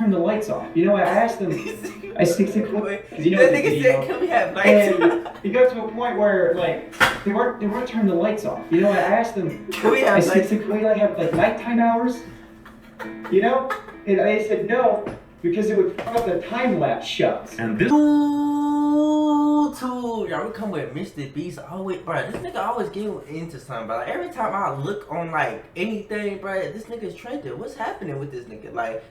turn the lights off. You know, I asked them, I said, because you know that the nigga video, said, can we have lights? and it got to a point where like they weren't turning the lights off. You know, I asked them, Can we I have lights? said, can we like have like nighttime hours? You know, and they said no because it would fuck up the time lapse shots. And this Y'all, we come with MrBeast. Always, bro. This nigga always getting into something, but like, every time I look on like anything, bro, this nigga's trending. What's happening with this nigga? Like,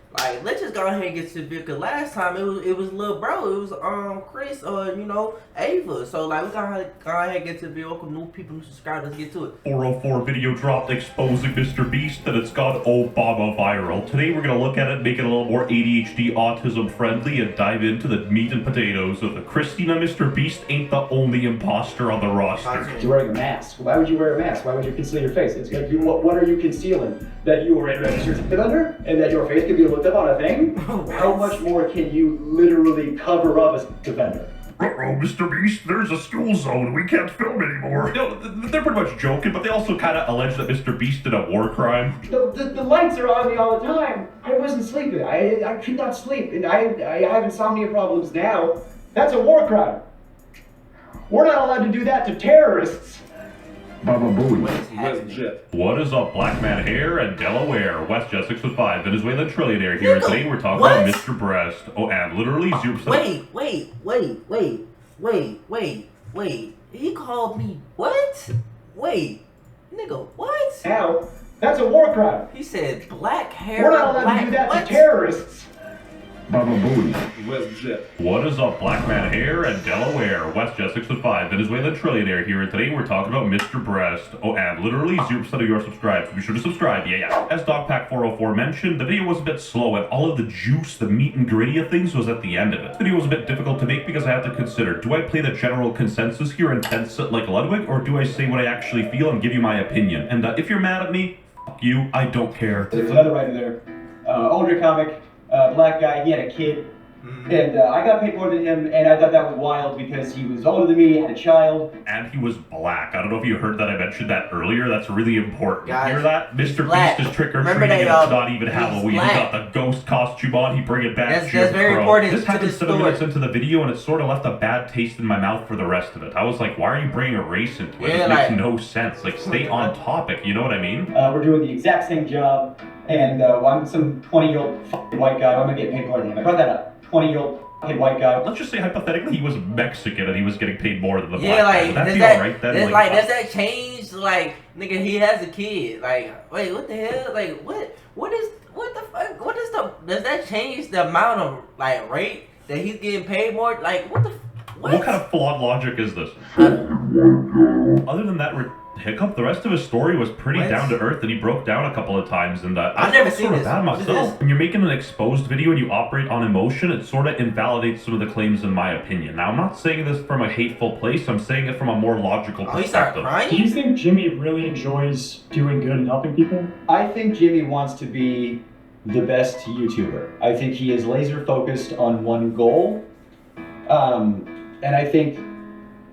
let's just go ahead and get to the video. Cause last time it was little bro, it was Chris or you know Ava. So like, we gonna go ahead and get to the video. Welcome new people, new subscribers. Let's get to it. 404 video dropped exposing MrBeast that it's gone Obama viral. Today we're gonna look at it, make it a little more ADHD autism friendly, and dive into the meat and potatoes of the Christina MrBeast ain't the only imposter on the roster. You're wearing a mask. Why would you wear a mask? Why would you conceal your face? It's like, what are you concealing? That you were a registered sex offender? And that your face could be looked up on a thing? How much more can you literally cover up as a sex offender? Uh-oh, MrBeast, there's a school zone. We can't film anymore. No, they're pretty much joking, but they also kind of allege that MrBeast did a war crime. The lights are on me all the time. I wasn't sleeping. I could not sleep. And I have insomnia problems now. That's a war crime. We're not allowed to do that to terrorists. Baba Booey. What is up, Black Man Hair and Delaware? West Jet 615, Venezuelan trillionaire here. Nigga, Today we're talking what? about MrBeast. Oh, and literally 0%. Wait. He called me what? Wait, nigga, what? Now, that's a war crime. He said black hair. We're not allowed black, to do that what? to terrorists. Baba Booey. What is up, Black Man Hair and Delaware? West Jet 615, Venezuelan trillionaire here, and today we're talking about MrBeast. Oh, and literally 0% of you are subscribed, so be sure to subscribe, yeah. As DogPack404 mentioned, the video was a bit slow, and all of the juice, the meat and gritty of things was at the end of it. This video was a bit difficult to make because I had to consider, do I play the general consensus here and tense it like Ludwig, or do I say what I actually feel and give you my opinion? And if you're mad at me, fuck you, I don't care. There's another writer there, older comic, black guy, he had a kid, and I got paid more than him, and I thought that was wild because he was older than me, had a child. And he was black. I don't know if you heard that. I mentioned that earlier. That's really important. Guys, Hear that? black. MrBeast is trick or Remember treating, and that, it's not even he's Halloween. black. He got the ghost costume on. He bring it back. That's Jim very Crow. important This to happened the 7 story. minutes into the video, and it sort of left a bad taste in my mouth for the rest of it. I was like, why are you bringing a race into it? Yeah, It makes like- no sense. Like, stay on topic. You know what I mean? We're doing the exact same job, and I'm some 20-year-old fucking white guy. I'm gonna get paid more than him. I brought that up. 20-year-old fucking white guy. Let's just say hypothetically he was Mexican and he was getting paid more than the Yeah, black guy. like Would that does be that, alright then? does that change? Like, nigga, he has a kid. Like, wait, what the hell? Like, what the fuck? Does that change the amount of like rate that he's getting paid more? Like, what? What kind of flawed logic is this? Other than that hiccup, the rest of his story was pretty What? down to earth, and he broke down a couple of times, and I I've never felt seen sort of this. bad What is myself. this? When you're making an exposed video and you operate on emotion, it sort of invalidates some of the claims in my opinion. Now, I'm not saying this from a hateful place, I'm saying it from a more logical Oh, he started perspective. Do you crying? think Jimmy really enjoys doing good and helping people? I think Jimmy wants to be the best YouTuber. I think he is laser focused on one goal. And I think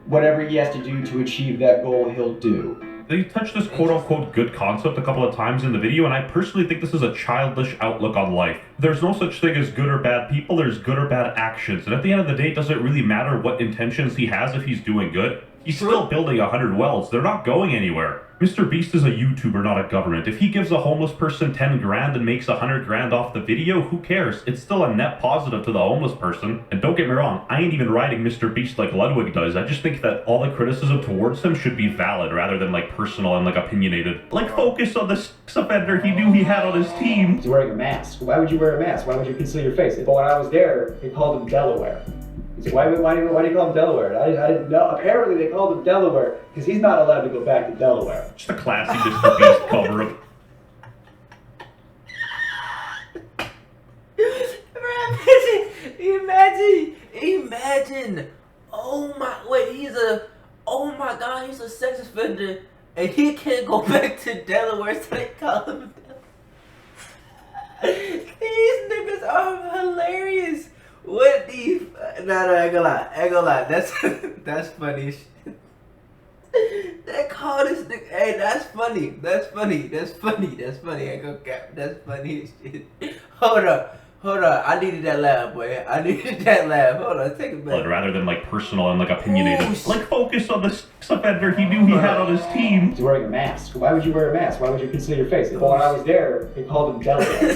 whatever he has to do to achieve that goal, he'll do. They touched this quote-unquote good concept a couple of times in the video, and I personally think this is a childish outlook on life. There's no such thing as good or bad people, there's good or bad actions, and at the end of the day, it doesn't really matter what intentions he has if he's doing good. He's still building 100 wells, they're not going anywhere. MrBeast is a YouTuber, not a government. If he gives a homeless person 10 grand and makes 100 grand off the video, who cares? It's still a net positive to the homeless person. And don't get me wrong, I ain't even riding MrBeast like Ludwig does. I just think that all the criticism towards him should be valid rather than like personal and like opinionated. Like focus on the sex offender he knew he had on his team. He's wearing a mask. Why would you wear a mask? Why would you conceal your face? But when I was there, they called him Delaware. He said, why do you call him Delaware? I didn't know. Apparently they called him Delaware because he's not allowed to go back to Delaware. Just a classy MrBeast cover-up. Imagine. Oh my God, he's a sex offender, and he can't go back to Delaware, so they call him Delaware. These niggas are hilarious. What the? No, I ain't gonna lie. That's funny as shit. They call this nigga. Hey, that's funny. I ain't gonna cap. That's funny as shit. Hold up. Hold on, I needed that laugh, boy. I needed that laugh. Hold on, take it back. But rather than like personal and like opinionated, Ooh, like focus on the sex offender he knew he had on his team. He's wearing a mask. Why would you wear a mask? Why would you conceal your face? Well, when I was there, they called him Delaware.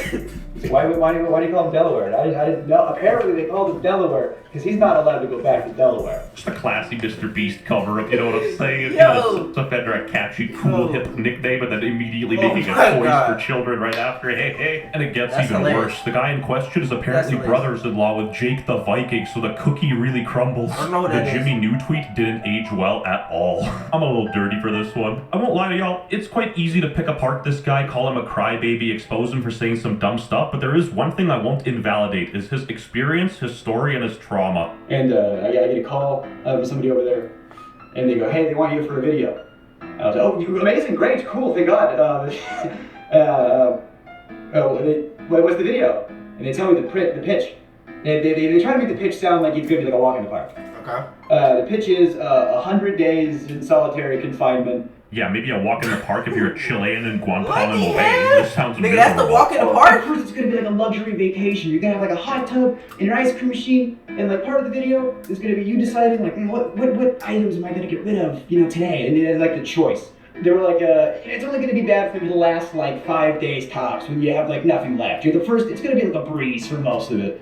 He's like, why do you call him Delaware? And I didn't know. Apparently, they called him Delaware because he's not allowed to go back to Delaware. Just a classy MrBeast cover up, you know what I'm saying? Yo. You know, sex offender, a catchy, cool, hip nickname, and then immediately making a toys for children right after. Hey. And it gets That's even hilarious. worse. The guy in question is apparently brothers-in-law with Jake the Viking, so the cookie really crumbles. I don't know what The that Jimmy New tweet didn't age well at all. I'm a little dirty for this one. I won't lie to y'all, it's quite easy to pick apart this guy, call him a crybaby, expose him for saying some dumb stuff, but there is one thing I won't invalidate, is his experience, his story, and his trauma. And I get a call from somebody over there, and they go, hey, they want you for a video. I was like, oh, you amazing, great, cool, thank God. What's the video? And they tell me the pitch. They try to make the pitch sound like it's going to be like a walk in the park. Okay. The pitch is 100 days in solitary confinement. Yeah, maybe a walk in the park if you're a Chilean in Guantanamo What the Bay. hell? This sounds Nigga, miserable. that's the walk in the park? First, it's gonna be like a luxury vacation. You're gonna have like a hot tub and an ice cream machine, and like part of the video is gonna be you deciding like what items am I gonna get rid of, today, and it's like the choice. They were like, it's only gonna be bad for the last like 5 days tops when you have like nothing left. You're the first. It's gonna be like a breeze for most of it,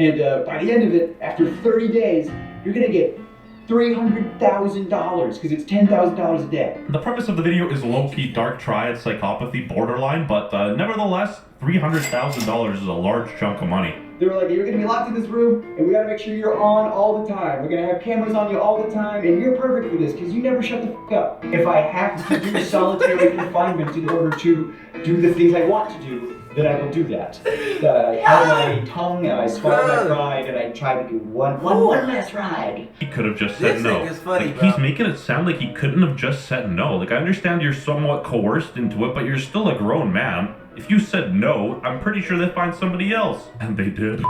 and by the end of it, after 30 days, you're gonna get $300,000 because it's $10,000 a day. The premise of the video is low-key dark triad psychopathy borderline, but nevertheless, $300,000 is a large chunk of money. They were like, you're gonna be locked in this room, and we gotta make sure you're on all the time. We're gonna have cameras on you all the time, and you're perfect for this because you never shut the f up. If I have to do solitary confinement in order to do the things I want to do, then I will do that. I held my tongue, and I swallowed my pride, and I tried to do one last ride. He could have just said This no. nigga's funny, Like, bro. he's making it sound like he couldn't have just said no. Like, I understand you're somewhat coerced into it, but you're still a grown man. If you said no, I'm pretty sure they'd find somebody else. And they did.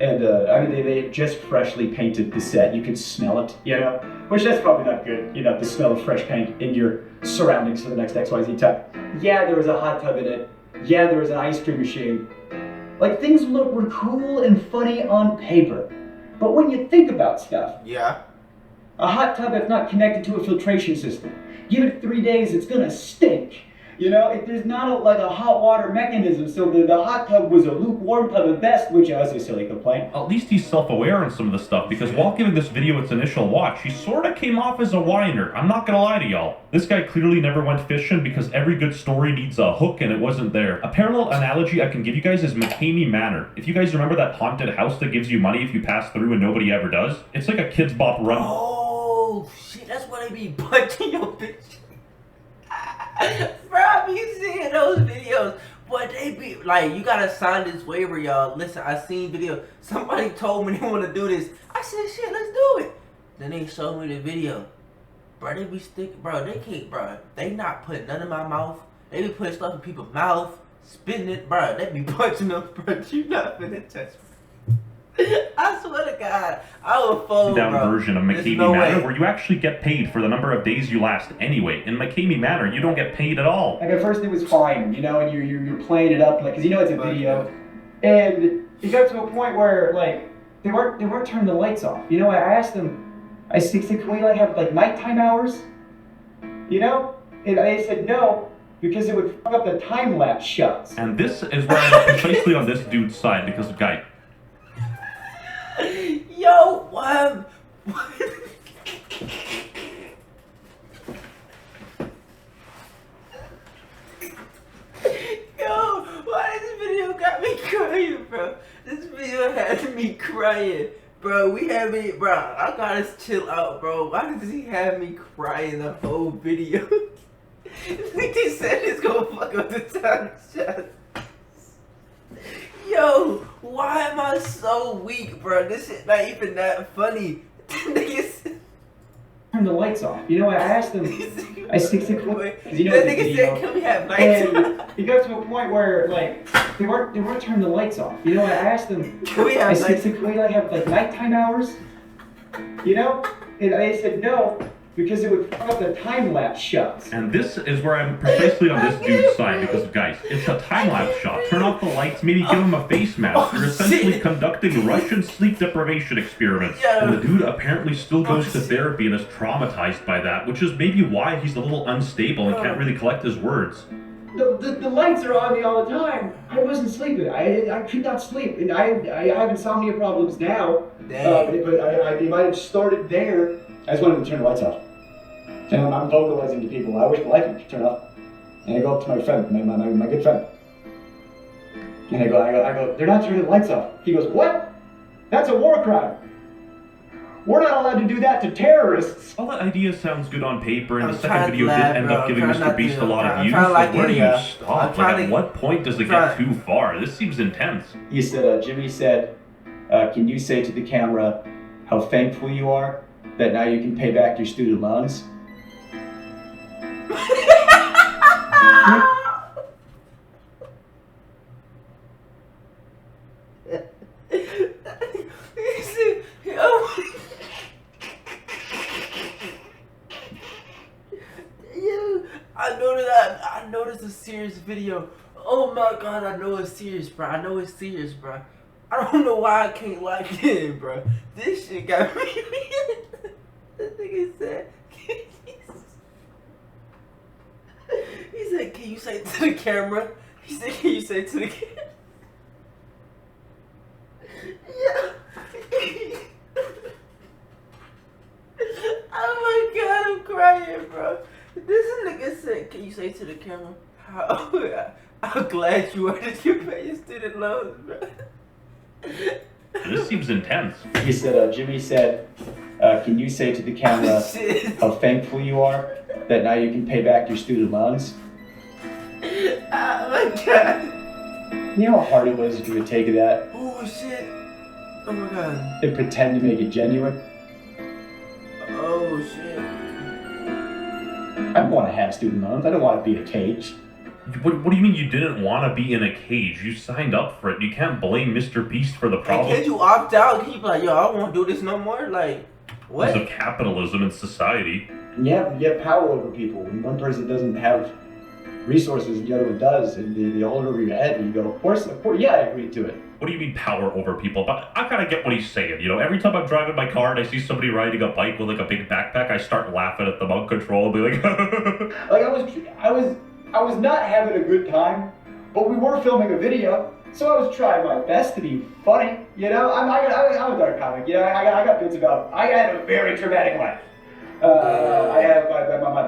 And they had just freshly painted the set. You could smell it, which that's probably not good, the smell of fresh paint in your surroundings for the next XYZ time. Yeah, there was a hot tub in it. Yeah, there was an ice cream machine. Like, things were cool and funny on paper. But when you think about stuff, Yeah. a hot tub that's not connected to a filtration system, give it 3 days, it's gonna stink. If there's not a hot water mechanism, so the hot tub was a lukewarm tub at best, which is a silly complaint. At least he's self-aware on some of the stuff, because while giving this video its initial watch, he sorta came off as a whiner. I'm not gonna lie to y'all. This guy clearly never went fishing because every good story needs a hook and it wasn't there. A parallel analogy I can give you guys is McCamey Manor. If you guys remember that haunted house that gives you money if you pass through and nobody ever does, it's like a Kids Bop run. Oh, shit, that's why they be punching your bitch. Bro, I be seeing those videos. But they be like, you gotta sign this waiver, y'all. Listen, I seen video. Somebody told me they want to do this. I said, shit, let's do it. Then they showed me the video. Bro, they be sticking. Bro, they can't, bro. They not putting none in my mouth. They be putting stuff in people's mouth, spitting it, bro. They be punching them, bro. You not finna touch me. I swear to God, I will fold, down bro. version of There's McCamey no Manor way. where you actually get paid for the number of days you last anyway. In McCamey Manor, you don't get paid at all. Like, at first it was fine, and you're playing it up, like, because it's a video. And it got to a point where, like, they weren't turning the lights off. I asked them, I said, can we, like, have, like, nighttime hours? And they said no, because it would fuck up the time-lapse shots. And this is where I'm precisely on this dude's side, because the guy... Yo, Yo, why this video got me crying, bro? This video had me crying. Bro, bro, I gotta chill out, bro. Why does he have me crying the whole video? He said he's gonna fuck up the time shot. Yo, why am I so weak, bro? This shit not even that funny. Niggas. Turn the lights off. I asked them, I said, because That nigga said, can we have nights? And it got to a point where, like, they weren't turning the lights off. I asked them, Can we have I said, nights? can we, like, have, like, nighttime hours? And they said no, because it would fuck up the time-lapse shots. And this is where I'm precisely on this dude's side, because guys, it's a time-lapse shot. Turn off the lights, maybe give him a face mask. You're essentially conducting Russian sleep deprivation experiments. And the dude apparently still goes to therapy and is traumatized by that, which is maybe why he's a little unstable and can't really collect his words. The lights are on me all the time. I wasn't sleeping. I could not sleep. And I have insomnia problems now. But they might have started there. I just wanted to turn the lights off. And I'm vocalizing to people, I wish the lights would turn off. And I go up to my friend, my good friend. And I go, they're not turning the lights off. He goes, what? That's a war crime. We're not allowed to do that to terrorists. All that idea sounds good on paper, and the second video did end up giving MrBeast a lot of views. Like, where do you stop? At what point does it get too far? This seems intense. He said, Jimmy said, can you say to the camera how thankful you are that now you can pay back your student loans? I noticed a serious video. Oh my god, I know it's serious, bro. I know it's serious, bro. I don't know why I can't like it, bro. This shit got me. This nigga said, he said, can you say it to the camera? He said, can you say it to the camera? Yeah. Oh my god, I'm crying, bro. This nigga said, can you say to the camera how glad you are that you pay your student loans, bro? This seems intense. He said, Jimmy said, can you say to the camera how thankful you are that now you can pay back your student loans? Oh my god. You know how hard it was to do a take of that? Oh shit. Oh my god. And pretend to make it genuine? Oh shit. I don't want to have student loans. I don't want to be in a cage. What do you mean you didn't want to be in a cage? You signed up for it. You can't blame MrBeast for the problem. Hey, can't you opt out? Can you be like, yo, I don't want to do this no more? Like, what? Because of capitalism and society. You have power over people. When one person doesn't have resources and the other one does, and they hold it over your head, and you go, of course, yeah, I agree to it. What do you mean power over people? But I kind of get what he's saying. You know, every time I'm driving my car and I see somebody riding a bike with like a big backpack, I start laughing at them on control and be like, like I was not having a good time, but we were filming a video, so I was trying my best to be funny. You know, I'm a dark comic. You know, I got bits about. I had a very traumatic life. I have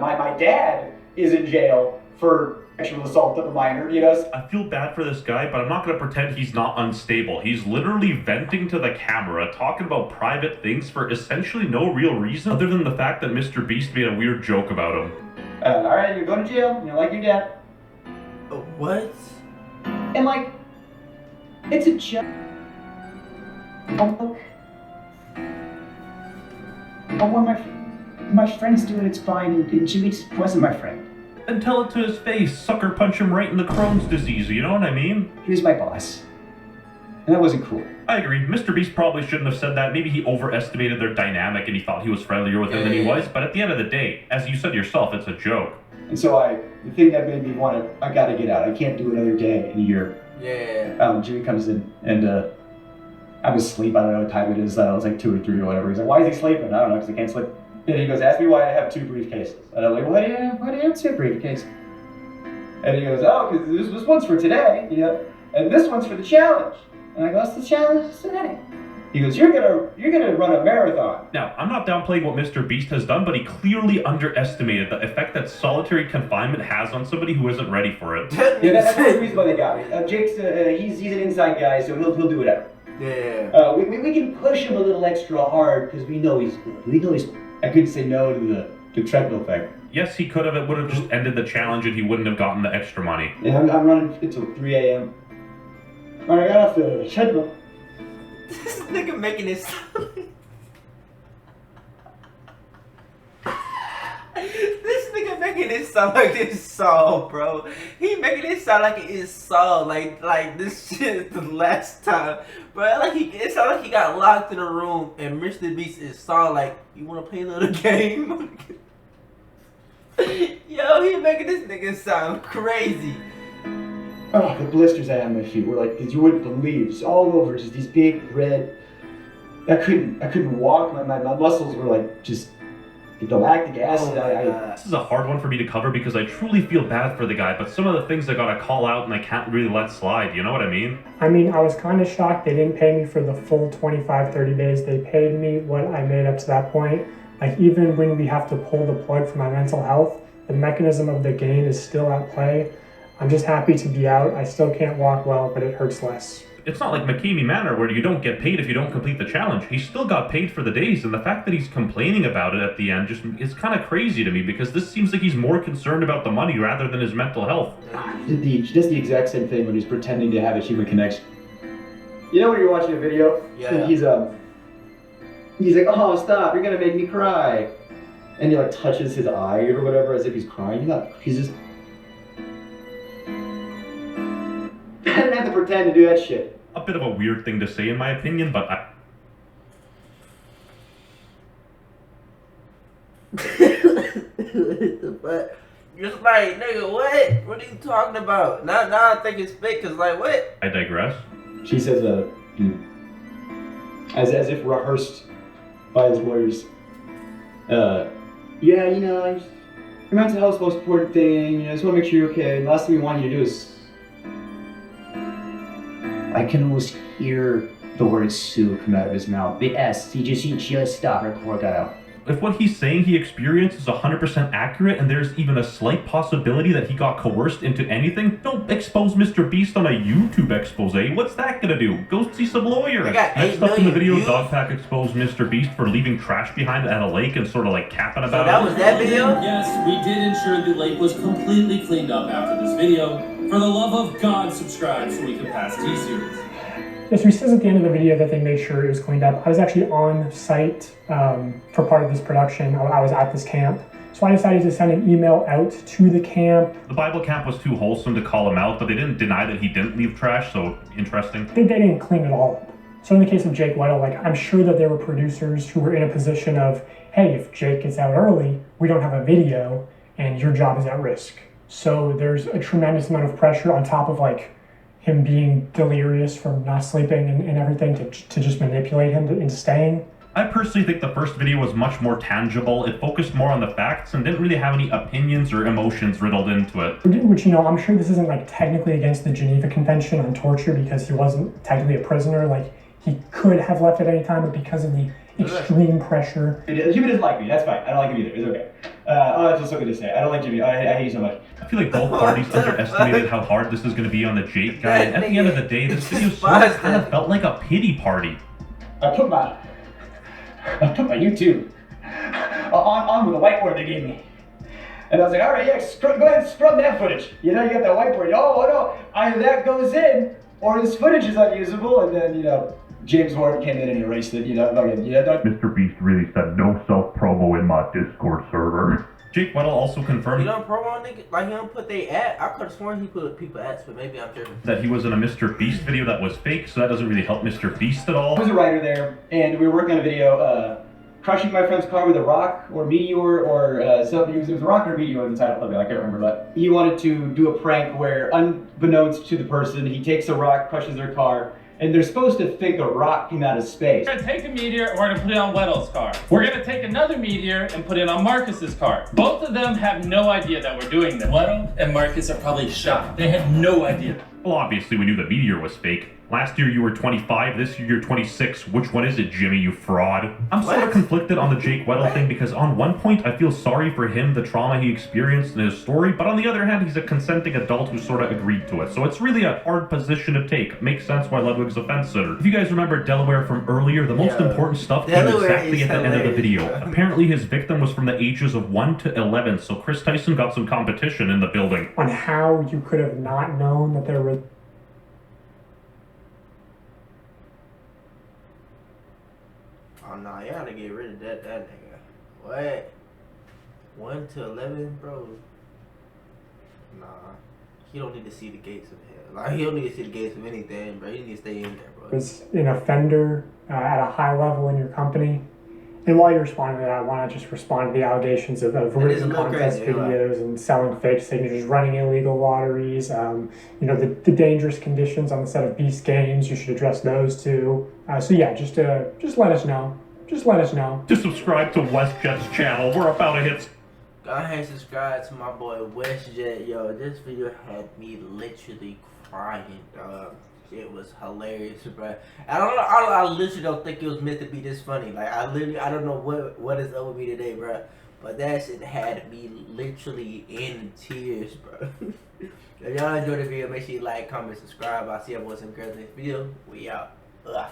my dad is in jail for sexual assault of a minor, you know. I feel bad for this guy, but I'm not going to pretend he's not unstable. He's literally venting to the camera, talking about private things for essentially no real reason, other than the fact that MrBeast made a weird joke about him. Alright, you're going to jail, you know, like your dad. What? And like, it's a joke. Oh, when my friends do it, it's fine, and Jimmy wasn't my friend. And tell it to his face. Sucker punch him right in the Crohn's disease, you know what I mean? He was my boss. And that wasn't cool. I agree. MrBeast probably shouldn't have said that. Maybe he overestimated their dynamic and he thought he was friendlier with him than he was. But at the end of the day, as you said yourself, it's a joke. And so the thing that made me want to, I gotta get out. I can't do another day in a year. Yeah. Jimmy comes in and I was asleep. I don't know what time it is. I was like 2 or 3 or whatever. He's like, why is he sleeping? I don't know, because I can't sleep. And he goes, ask me why I have 2 briefcases. And I'm like, why do you have 2 briefcases? And he goes, oh, because this one's for today, you know, and this one's for the challenge. And I go, what's the challenge today? He goes, you're gonna run a marathon. Now, I'm not downplaying what MrBeast has done, but he clearly underestimated the effect that solitary confinement has on somebody who isn't ready for it. Yeah, that's the reason why they got me. Jake's he's an inside guy, so he'll do whatever. Yeah. We can push him a little extra hard because we know he's good. We know he's. I couldn't say no to the treadmill thing. Yes, he could have. It would have just ended the challenge and he wouldn't have gotten the extra money. Yeah, I'm running until 3 a.m. When I got off the treadmill. This nigga making it sound. This nigga making it sound like it's Saul, bro. He making it sound like it is Saul. Like this shit is the last time, bro. It sounds like he got locked in a room and MrBeast is Saul. Like, you wanna play a little game? Yo, he making this nigga sound crazy. Oh, the blisters I had on my feet were like, you wouldn't believe, just all over, just these big red. I couldn't walk. My muscles were like just the lactic acid. This is a hard one for me to cover because I truly feel bad for the guy, but some of the things I gotta call out and I can't really let slide, you know what I mean? I mean, I was kind of shocked they didn't pay me for the full 25, 30 days. They paid me what I made up to that point. Like, even when we have to pull the plug for my mental health, the mechanism of the gain is still at play. I'm just happy to be out. I still can't walk well, but it hurts less. It's not like McKamey Manor where you don't get paid if you don't complete the challenge. He still got paid for the days, and the fact that he's complaining about it at the end just is kind of crazy to me because this seems like he's more concerned about the money rather than his mental health. He does the exact same thing when he's pretending to have a human connection. You know when you're watching a video, Yeah. and he's like, oh stop, you're gonna make me cry, and he like touches his eye or whatever as if he's crying. He's just. I didn't have to pretend to do that shit. A bit of a weird thing to say in my opinion, but But just like, nigga, what? What are you talking about? Now I think it's fake, cause like, what? I digress. She says, as if rehearsed by his lawyers. Yeah, you know, your mental health's the most important thing. You know, I just want to make sure you're okay. The last thing we want you to do is. I can almost hear the word Sue come out of his mouth. The S. He just stopped right before it got out. If what he's saying he experienced is 100% accurate and there's even a slight possibility that he got coerced into anything, don't expose MrBeast on a YouTube expose. What's that gonna do? Go see some lawyers. Next up in the video, Dogpack exposed MrBeast for leaving trash behind at a lake and sort of like capping about So that it. was that video? Yes, we did ensure the lake was completely cleaned up after this video. For the love of God, subscribe so we can pass T-Series. Yes, he says at the end of the video that they made sure it was cleaned up. I was actually on site for part of this production. I was at this camp. So I decided to send an email out to the camp. The Bible camp was too wholesome to call him out, but they didn't deny that he didn't leave trash, so interesting. They didn't clean it all up. So in the case of Jake Weddle, like, I'm sure that there were producers who were in a position of, hey, if Jake gets out early, we don't have a video, and your job is at risk. So there's a tremendous amount of pressure on top of like him being delirious from not sleeping and everything to just manipulate him into staying. I personally think the first video was much more tangible. It focused more on the facts and didn't really have any opinions or emotions riddled into it. Which, you know, I'm sure this isn't like technically against the Geneva Convention on torture because he wasn't technically a prisoner. Like, he could have left at any time, but because of the extreme pressure. Jimmy doesn't like me, that's fine. I don't like him either, it's okay. That's just something to say. I don't like Jimmy, I hate you so much. I feel like both parties underestimated how hard this is going to be on the Jake guy. And at the end of the day, this video sort of kind of felt like a pity party. I put my YouTube on with the whiteboard they gave me. And I was like, all right, yeah, go ahead and scrub that footage. You know, you got that whiteboard. Oh, no, either that goes in, or this footage is unusable, and then, you know, James Ward came in and erased it, you know. MrBeast really said no self-promo in my Discord server. Jake Weddle also confirmed He don't promo nigga, like he don't put they ad. I could have sworn he put people ads, but maybe I'm tripping. that he was in a MrBeast video that was fake, so that doesn't really help MrBeast at all. I was a writer there, and we were working on a video, crushing my friend's car with a rock or meteor or something. It was a rock or a meteor in the title of it, I can't remember, but he wanted to do a prank where, unbeknownst to the person, he takes a rock, crushes their car, and they're supposed to think a rock came out of space. We're gonna take a meteor and we're gonna put it on Weddle's car. We're gonna take another meteor and put it on Marcus's car. Both of them have no idea that we're doing this. Weddle and Marcus are probably shocked. They had no idea. Well, obviously we knew the meteor was fake. Last year you were 25, this year you're 26. Which one is it, Jimmy, you fraud? I'm sort of conflicted on the Jake Weddle thing because on one point I feel sorry for him, the trauma he experienced in his story, but on the other hand he's a consenting adult who sort of agreed to it. So it's really a hard position to take. Makes sense why Ludwig's a fence sitter. If you guys remember Delaware from earlier, the most important stuff came exactly at the end of the video. Apparently his victim was from the ages of 1 to 11, so Chris Tyson got some competition in the building. On how you could have not known that there were... Oh no, you gotta get rid of that nigga. What? 1 to 11, bro. Nah, he don't need to see the gates of hell. Like, he don't need to see the gates of anything, bro. He need to stay in there, bro. Was an offender at a high level in your company. And while you're responding to that, I want to just respond to the allegations of written contest videos and selling fake signatures, running illegal lotteries, the dangerous conditions on the set of Beast games. You should address those too. So yeah, just let us know. Just let us know. To subscribe to WestJet's channel. We're about to hit. Go ahead and subscribe to my boy WestJet. Yo, this video had me literally crying, dog. It was hilarious, bro. I don't know. I literally don't think it was meant to be this funny. Like, I don't know what is up with me today, bro. But that shit had me literally in tears, bro. If y'all enjoyed the video, make sure you like, comment, subscribe. I'll see y'all boys and girls next video. We out. Ugh.